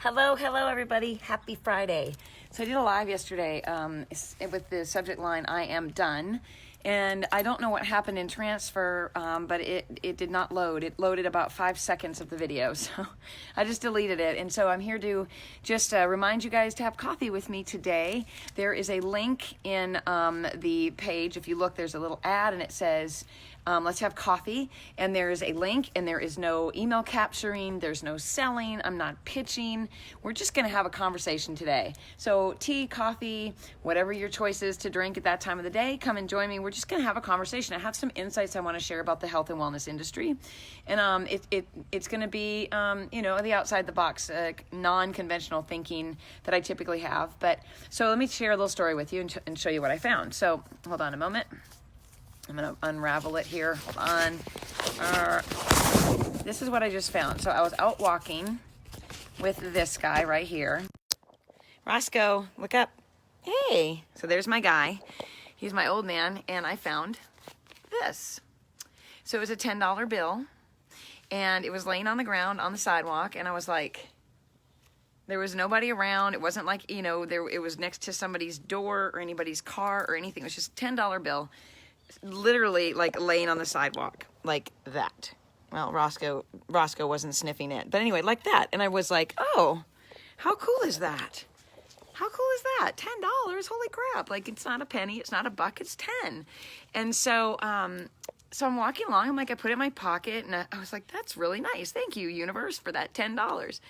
Hello everybody. Happy Friday. So I did a live yesterday with the subject line, I am done. And I don't know what happened in transfer, but it did not load. It loaded about 5 seconds of the video. So I just deleted it. And so I'm here to just remind you guys to have coffee with me today. There is a link in the page. If you look, there's a little ad and it says, let's have coffee. And there's a link and there is no email capturing. There's no selling. I'm not pitching. We're just going to have a conversation today. So tea, coffee, whatever your choice is to drink at that time of the day, come and join me. We're just going to have a conversation. I have some insights I want to share about the health and wellness industry. And it's going to be, the outside the box, non-conventional thinking that I typically have. But so let me share a little story with you and show you what I found. So hold on a moment. I'm going to unravel it here. Hold on. This is what I just found. So I was out walking with this guy right here. Roscoe, look up. Hey. So there's my guy. He's my old man. And I found this. So it was a $10 bill. And it was laying on the ground on the sidewalk. And I was like, there was nobody around. It wasn't like, it was next to somebody's door or anybody's car or anything. It was just a $10 bill. Literally like laying on the sidewalk like that. Well, Roscoe wasn't sniffing it, but anyway, like that. And I was like, oh, how cool is that? How cool is that? $10, holy crap. Like, it's not a penny, it's not a buck, it's 10. And so I'm walking along, I'm like, I put it in my pocket and I was like, that's really nice. Thank you, universe, for that $10.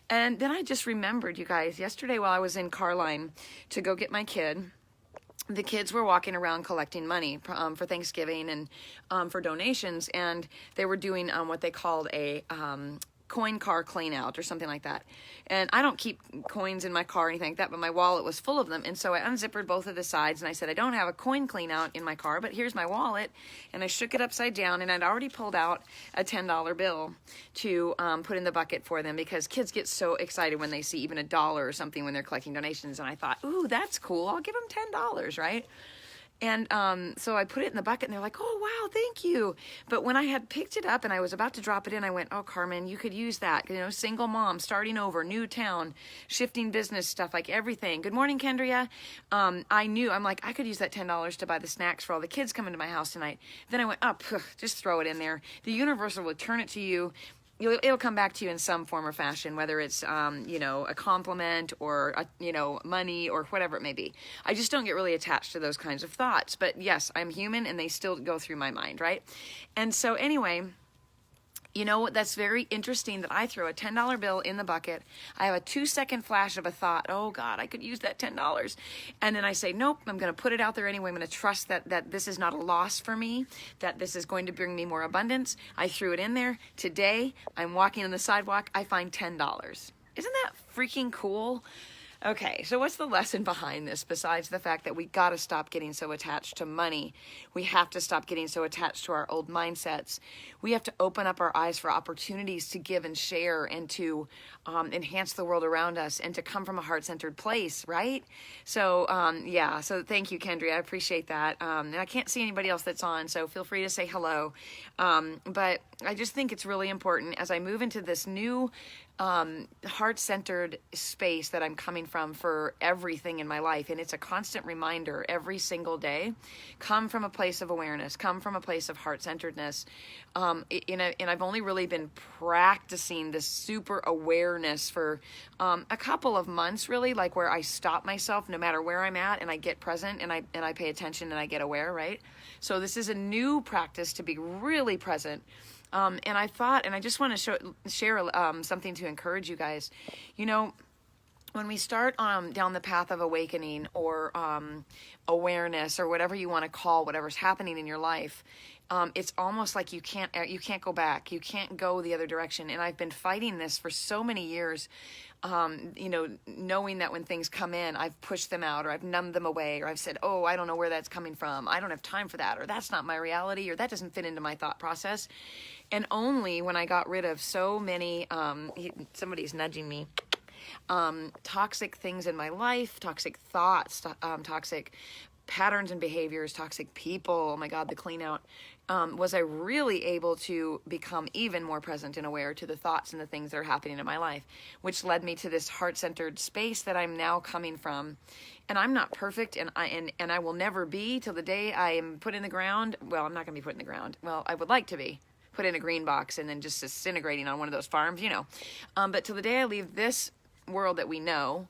And then I just remembered, you guys, yesterday while I was in car line to go get my kid, the kids were walking around collecting money for Thanksgiving and for donations, and they were doing what they called a coin car clean out or something like that. And I don't keep coins in my car or anything like that, but my wallet was full of them. And so I unzippered both of the sides and I said, I don't have a coin clean out in my car, but here's my wallet. And I shook it upside down and I'd already pulled out a $10 bill to put in the bucket for them, because kids get so excited when they see even $1 or something when they're collecting donations. And I thought, ooh, that's cool. I'll give them $10, right? And so I put it in the bucket and they're like, oh, wow, thank you. But when I had picked it up and I was about to drop it in, I went, oh, Carmen, you could use that. Single mom, starting over, new town, shifting business stuff, like everything. Good morning, Kendria. I'm like, I could use that $10 to buy the snacks for all the kids coming to my house tonight. Then I went, oh, just throw it in there. The universe will return it to you. It'll come back to you in some form or fashion, whether it's, a compliment or, money or whatever it may be. I just don't get really attached to those kinds of thoughts. But yes, I'm human and they still go through my mind, right? And so anyway, that's very interesting that I throw a $10 bill in the bucket. I have a 2-second flash of a thought, oh God, I could use that $10. And then I say, nope, I'm going to put it out there anyway. I'm going to trust that this is not a loss for me, that this is going to bring me more abundance. I threw it in there. Today, I'm walking on the sidewalk. I find $10. Isn't that freaking cool? Okay, so what's the lesson behind this besides the fact that we got to stop getting so attached to money? We have to stop getting so attached to our old mindsets. We have to open up our eyes for opportunities to give and share and to enhance the world around us and to come from a heart-centered place, right? So, so thank you, Kendria. I appreciate that. And I can't see anybody else that's on, so feel free to say hello. But I just think it's really important as I move into this new heart-centered space that I'm coming from for everything in my life. And it's a constant reminder every single day. Come from a place of awareness. Come from a place of heart-centeredness. And I've only really been practicing this super awareness for a couple of months, really, like where I stop myself no matter where I'm at and I get present and I pay attention and I get aware, right? So this is a new practice to be really present. And I thought, and I just want to share something to encourage you guys. When we start down the path of awakening or awareness or whatever you want to call whatever's happening in your life, it's almost like you can't go back. You can't go the other direction. And I've been fighting this for so many years. Knowing that when things come in, I've pushed them out or I've numbed them away or I've said, oh, I don't know where that's coming from. I don't have time for that, or that's not my reality, or that doesn't fit into my thought process. And only when I got rid of so many, somebody's nudging me, toxic things in my life, toxic thoughts, toxic patterns and behaviors, toxic people, oh my God, the clean out, was I really able to become even more present and aware to the thoughts and the things that are happening in my life, which led me to this heart-centered space that I'm now coming from. And I'm not perfect, and I will never be till the day I am put in the ground. Well, I'm not going to be put in the ground. Well, I would like to be put in a green box and then just disintegrating on one of those farms, But till the day I leave this world that we know,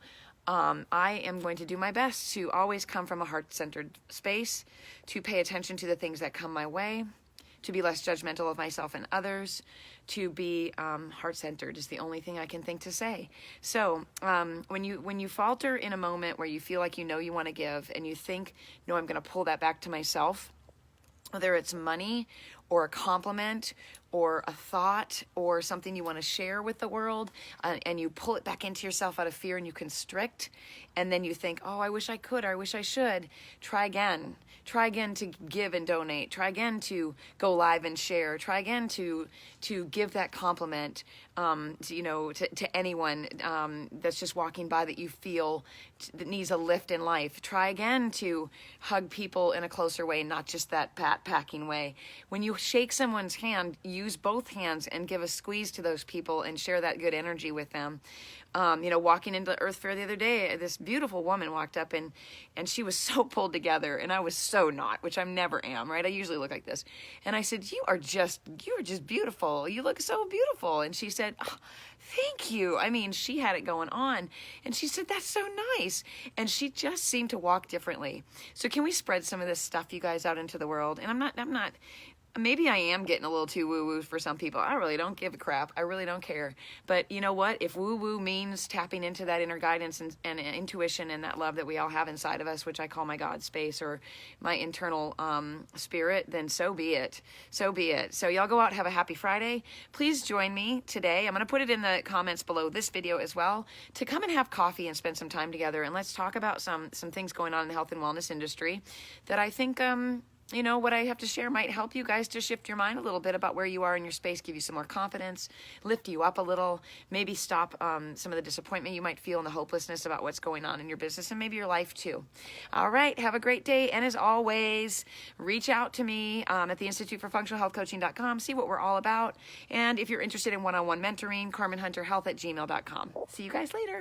I am going to do my best to always come from a heart-centered space, to pay attention to the things that come my way, to be less judgmental of myself and others, to be heart-centered is the only thing I can think to say. So when you falter in a moment where you feel like you want to give and you think, no, I'm going to pull that back to myself, whether it's money or a compliment or a thought or something you want to share with the world, and you pull it back into yourself out of fear and you constrict, and then you think, oh, I wish I could, or I wish I should. Try again. Try again to give and donate. Try again to go live and share. Try again to give that compliment to anyone that's just walking by that you feel that needs a lift in life. Try again to hug people in a closer way, not just that pat-packing way. When you shake someone's hand, use both hands and give a squeeze to those people and share that good energy with them. Walking into Earth Fair the other day, this beautiful woman walked up and she was so pulled together, and I was so not, which I never am, right? I usually look like this. And I said, you are just beautiful. You look so beautiful. And she said, oh, thank you. I mean, she had it going on. And she said, that's so nice. And she just seemed to walk differently. So can we spread some of this stuff, you guys, out into the world? And I'm not, maybe I am getting a little too woo-woo for some people. I really don't give a crap. I really don't care. But you know what? If woo-woo means tapping into that inner guidance and intuition and that love that we all have inside of us, which I call my God space or my internal spirit, then so be it. So be it. So y'all go out, have a happy Friday. Please join me today. I'm going to put it in the comments below this video as well, to come and have coffee and spend some time together. And let's talk about some things going on in the health and wellness industry that I think, what I have to share might help you guys to shift your mind a little bit about where you are in your space, give you some more confidence, lift you up a little, maybe stop some of the disappointment you might feel and the hopelessness about what's going on in your business and maybe your life too. All right, have a great day. And as always, reach out to me at the Institute for Functional Health Coaching.com, see what we're all about. And if you're interested in one-on-one mentoring, CarmenHunterHealth@gmail.com. See you guys later.